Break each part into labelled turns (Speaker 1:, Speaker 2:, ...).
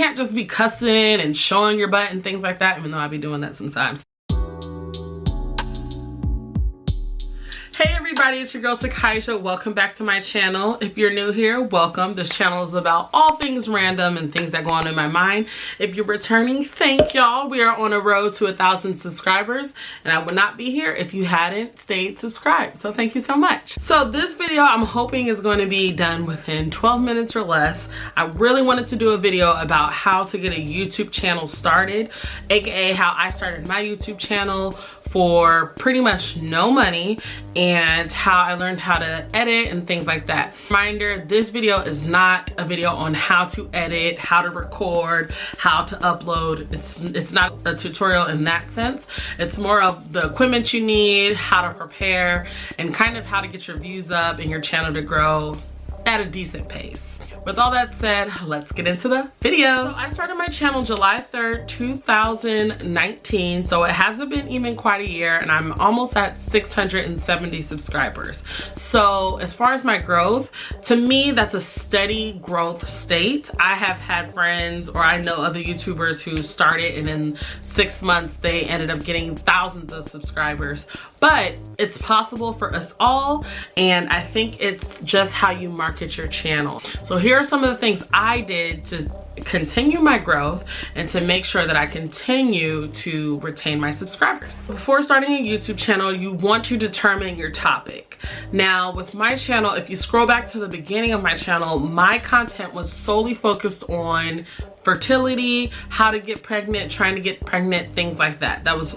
Speaker 1: can't just be cussing and showing your butt and things like that, even though I be doing that sometimes. Hey everybody, it's your girl Takaisha. Welcome back to my channel. If you're new here, welcome. This channel is about all things random and things that go on in my mind. If you're returning, thank y'all. We are on a road to 1,000 subscribers, and I would not be here if you hadn't stayed subscribed. So thank you so much. So this video I'm hoping is going to be done within 12 minutes or less. I really wanted to do a video about how to get a YouTube channel started, aka how I started my YouTube channel for pretty much no money, and how I learned how to edit and things like that. Reminder, this video is not a video on how to edit, how to record, how to upload. It's not a tutorial in that sense. It's more of the equipment you need, how to prepare, and kind of how to get your views up and your channel to grow at a decent pace. With all that said, let's get into the video. So I started my channel July 3rd, 2019. So it hasn't been even quite a year, and I'm almost at 670 subscribers. So as far as my growth, to me, that's a steady growth state. I have had friends, or I know other YouTubers who started and in 6 months, they ended up getting thousands of subscribers. But it's possible for us all, and I think it's just how you market your channel. So here are some of the things I did to continue my growth and to make sure that I continue to retain my subscribers. Before starting a YouTube channel, you want to determine your topic. Now with my channel, if you scroll back to the beginning of my channel, my content was solely focused on fertility, how to get pregnant, trying to get pregnant, things like that. That was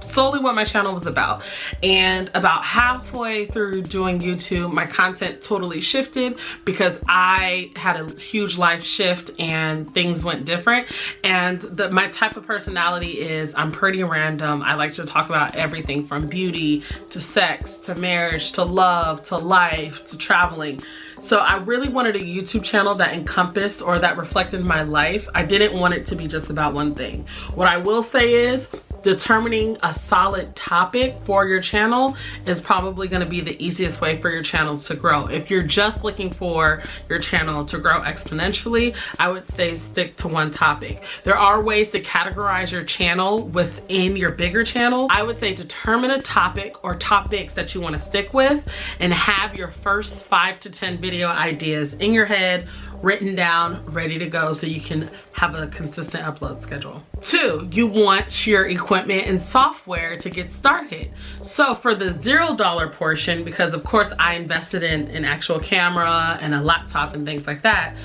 Speaker 1: solely what my channel was about. And about halfway through doing YouTube, my content totally shifted because I had a huge life shift and things went different. And my type of personality is I'm pretty random. I like to talk about everything from beauty to sex to marriage to love to life to traveling. So I really wanted a YouTube channel that encompassed or that reflected my life. I didn't want it to be just about one thing. What I will say is determining a solid topic for your channel is probably going to be the easiest way for your channel to grow. If you're just looking for your channel to grow exponentially, I would say stick to one topic. There are ways to categorize your channel within your bigger channel. I would say determine a topic or topics that you want to stick with and have your first 5 to 10 video ideas in your head, written down, ready to go so you can have a consistent upload schedule. 2, you want your equipment and software to get started. So for the $0 portion, because of course I invested in an actual camera and a laptop and things like that,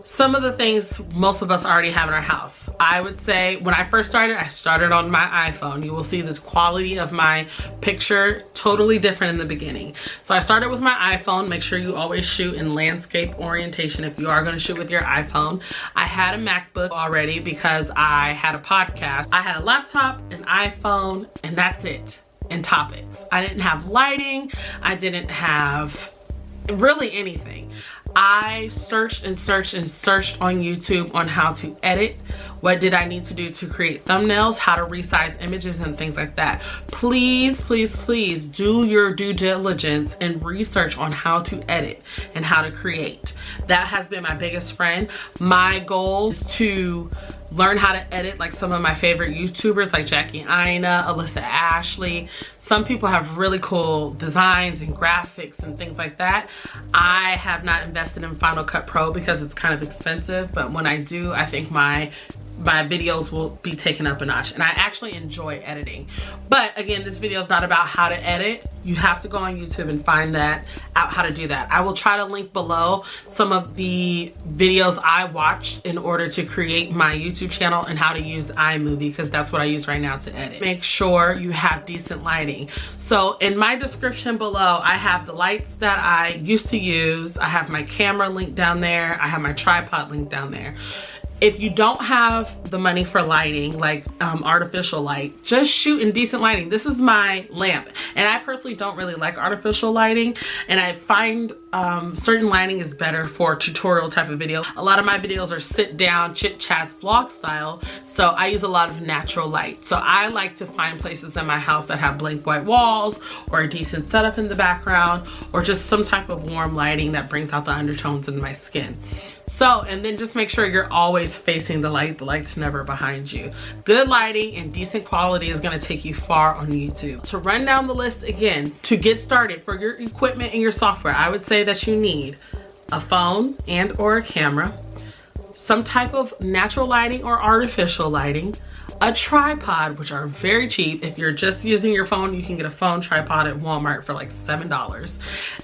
Speaker 1: some of the things most of us already have in our house. I would say when I first started, I started on my iPhone. You will see the quality of my picture totally different in the beginning. So I started with my iPhone. Make sure you always shoot in landscape orientation if you are going to shoot with your iPhone. I had a MacBook already because I had a podcast. I had a laptop, an iPhone, and that's it. And topics. I didn't have lighting. I didn't have really anything. I searched and searched and searched on YouTube on how to edit. What did I need to do to create thumbnails, how to resize images and things like that. Please, please, please do your due diligence and research on how to edit and how to create. That has been my biggest friend. My goal is to learn how to edit like some of my favorite YouTubers like Jackie Aina, Alyssa Ashley. Some people have really cool designs and graphics and things like that. I have not invested in Final Cut Pro because it's kind of expensive, but when I do, I think my videos will be taken up a notch, and I actually enjoy editing. But again, this video is not about how to edit. You have to go on YouTube and find that out, how to do that. I will try to link below some of the videos I watched in order to create my YouTube channel and how to use iMovie, because that's what I use right now to edit. Make sure you have decent lighting. So in my description below, I have the lights that I used to use. I have my camera link down there. I have my tripod link down there. If you don't have the money for lighting, like artificial light, just shoot in decent lighting. This is my lamp, and I personally don't really like artificial lighting, and I find certain lighting is better for tutorial type of video. A lot of my videos are sit down, chit chats, vlog style, so I use a lot of natural light. So I like to find places in my house that have blank white walls or a decent setup in the background, or just some type of warm lighting that brings out the undertones in my skin. So, and then just make sure you're always facing the light. The light's never behind you. Good lighting and decent quality is gonna take you far on YouTube. To run down the list again, to get started for your equipment and your software, I would say that you need a phone and or a camera, some type of natural lighting or artificial lighting, a tripod, which are very cheap. If you're just using your phone, you can get a phone tripod at Walmart for like $7.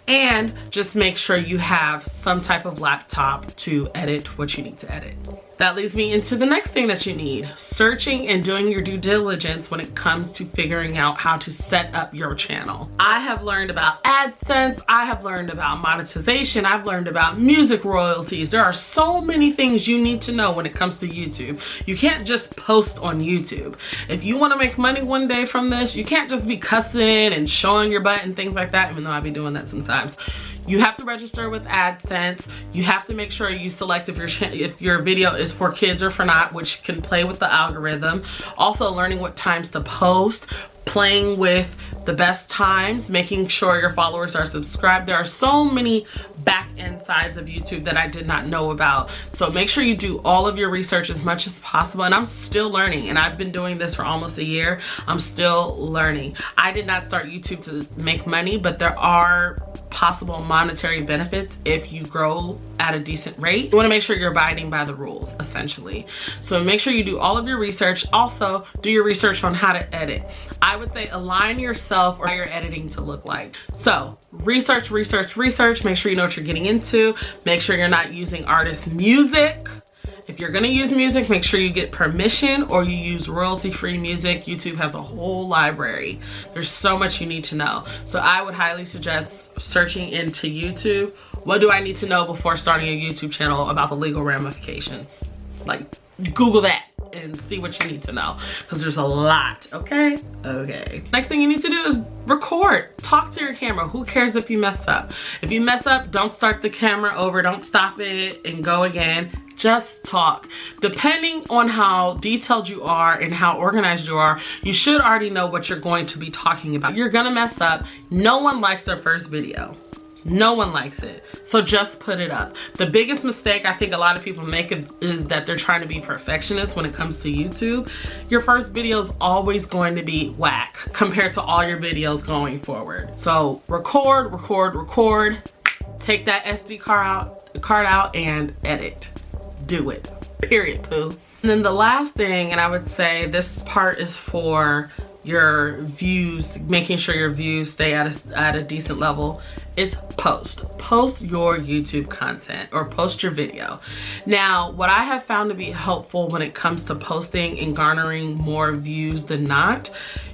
Speaker 1: And just make sure you have some type of laptop to edit what you need to edit. That leads me into the next thing that you need: searching and doing your due diligence when it comes to figuring out how to set up your channel. I have learned about AdSense, I have learned about monetization, I've learned about music royalties. There are so many things you need to know when it comes to YouTube. You can't just post on YouTube. If you want to make money one day from this, you can't just be cussing and showing your butt and things like that, even though I be doing that sometimes. You have to register with AdSense. You have to make sure you select if your video is for kids or for not, which can play with the algorithm. Also learning what times to post, playing with the best times, making sure your followers are subscribed. There are so many back end sides of YouTube that I did not know about. So make sure you do all of your research as much as possible. And I'm still learning, and I've been doing this for almost a year. I'm still learning. I did not start YouTube to make money, but there are possible monetary benefits if you grow at a decent rate. You want to make sure you're abiding by the rules, essentially. So make sure you do all of your research. Also, do your research on how to edit. I would say align yourself or your editing to look like. So research, research, research. Make sure you know what you're getting into. Make sure you're not using artist music. If you're gonna use music, make sure you get permission or you use royalty-free music. YouTube has a whole library. There's so much you need to know. So I would highly suggest searching into YouTube. What do I need to know before starting a YouTube channel about the legal ramifications? Like, Google that and see what you need to know, because there's a lot. Okay. Next thing you need to do is record. Talk to your camera. Who cares if you mess up? If you mess up, don't start the camera over. Don't stop it and go again. Just talk. Depending on how detailed you are and how organized you are, you should already know what you're going to be talking about. You're gonna mess up. No one likes their first video. No one likes it. So just put it up. The biggest mistake I think a lot of people make is that they're trying to be perfectionists when it comes to YouTube. Your first video is always going to be whack compared to all your videos going forward. So record, record, record. Take that SD card out and edit. Do it. Period, poo. And then the last thing, and I would say this part is for your views, making sure your views stay at a decent level, is post your YouTube content or post your video. Now, what I have found to be helpful when it comes to posting and garnering more views than not,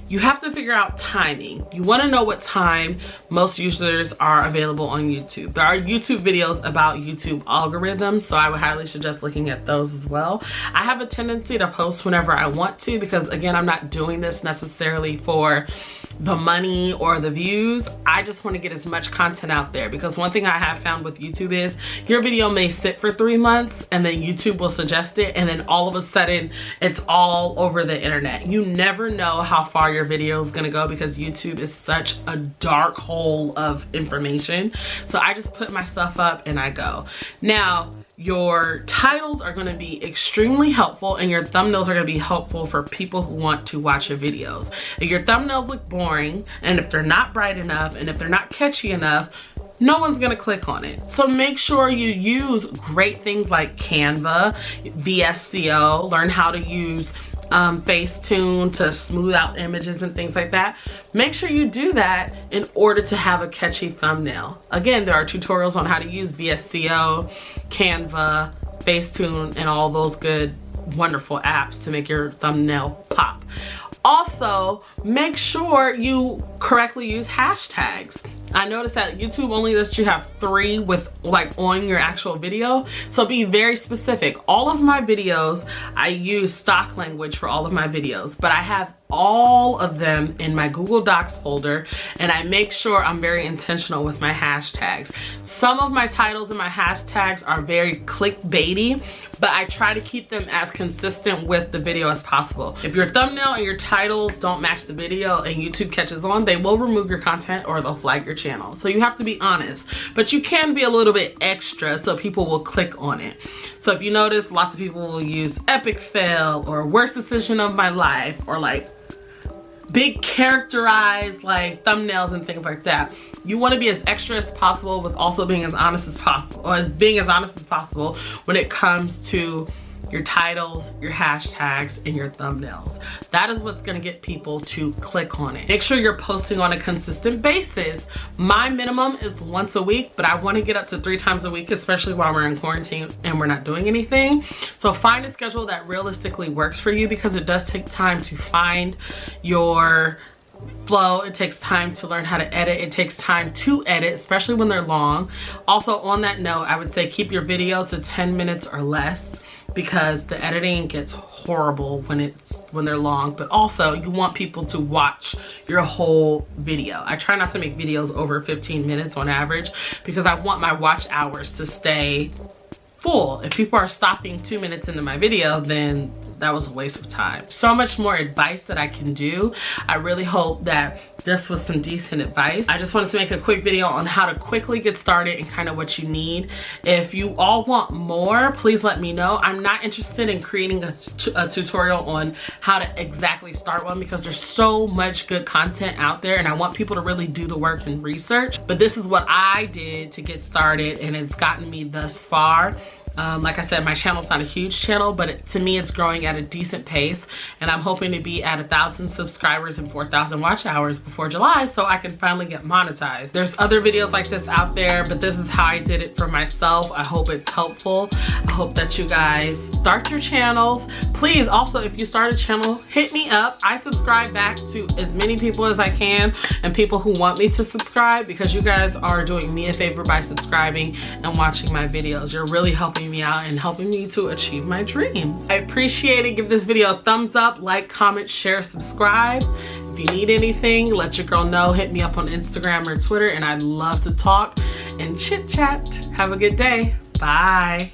Speaker 1: you have to figure out timing. You want to know what time most users are available on YouTube. There are YouTube videos about YouTube algorithms, so I would highly suggest looking at those as well. I have a tendency to post whenever I want to, because again, I'm not doing this necessarily for the money or the views. I just want to get as much content out there, because one thing I have found with YouTube is your video may sit for 3 months and then YouTube will suggest it, and then all of a sudden it's all over the internet. You never know how far your video is gonna go, because YouTube is such a dark hole of information. So I just put my stuff up and I go. Now, your titles are going to be extremely helpful, and your thumbnails are going to be helpful for people who want to watch your videos. If your thumbnails look boring, and if they're not bright enough, and if they're not catchy enough, no one's going to click on it. So make sure you use great things like CANVA, VSCO, learn how to use FACETUNE to smooth out images and things like that. Make sure you do that in order to have a catchy thumbnail. Again, there are tutorials on how to use VSCO, CANVA, FACETUNE, and all those good, wonderful apps to make your thumbnail pop. Also, make sure you correctly use hashtags. I noticed that YouTube only lets you have 3 with like on your actual video, so be very specific. All of my videos, I use stock language for all of my videos, but I have all of them in my Google Docs folder, and I make sure I'm very intentional with my hashtags. Some of my titles and my hashtags are very clickbaity, but I try to keep them as consistent with the video as possible. If your thumbnail and your titles don't match the video and YouTube catches on, they will remove your content or they'll flag your channel. So you have to be honest, but you can be a little bit extra so people will click on it. So if you notice, lots of people will use epic fail or worst decision of my life, or like big characterized like thumbnails and things like that. You want to be as extra as possible with also being as honest as possible, or as being as honest as possible when it comes to your titles, your hashtags, and your thumbnails. That is what's gonna get people to click on it. Make sure you're posting on a consistent basis. My minimum is once a week, but I wanna get up to 3 times a week, especially while we're in quarantine and we're not doing anything. So find a schedule that realistically works for you, because it does take time to find your flow. It takes time to learn how to edit. It takes time to edit, especially when they're long. Also, on that note, I would say keep your video to 10 minutes or less, because the editing gets horrible when they're long. But also, you want people to watch your whole video. I try not to make videos over 15 minutes on average, because I want my watch hours to stay full. If people are stopping 2 minutes into my video, then that was a waste of time. So much more advice that I can do. I really hope that this was some decent advice. I just wanted to make a quick video on how to quickly get started and kind of what you need. If you all want more, please let me know. I'm not interested in creating a tutorial on how to exactly start one, because there's so much good content out there and I want people to really do the work and research. But this is what I did to get started, and it's gotten me thus far. Like I said, my channel's not a huge channel, but to me it's growing at a decent pace, and I'm hoping to be at 1,000 subscribers and 4,000 watch hours before July, so I can finally get monetized. There's other videos like this out there, but this is how I did it for myself. I hope it's helpful. I hope that you guys start your channels. Please, also, if you start a channel, hit me up. I subscribe back to as many people as I can, and people who want me to subscribe, because you guys are doing me a favor by subscribing and watching my videos. You're really helping me out and helping me to achieve my dreams. I appreciate it. Give this video a thumbs up, like, comment, share, subscribe. If you need anything, let your girl know. Hit me up on Instagram or Twitter, and I'd love to talk and chit chat. Have a good day. Bye.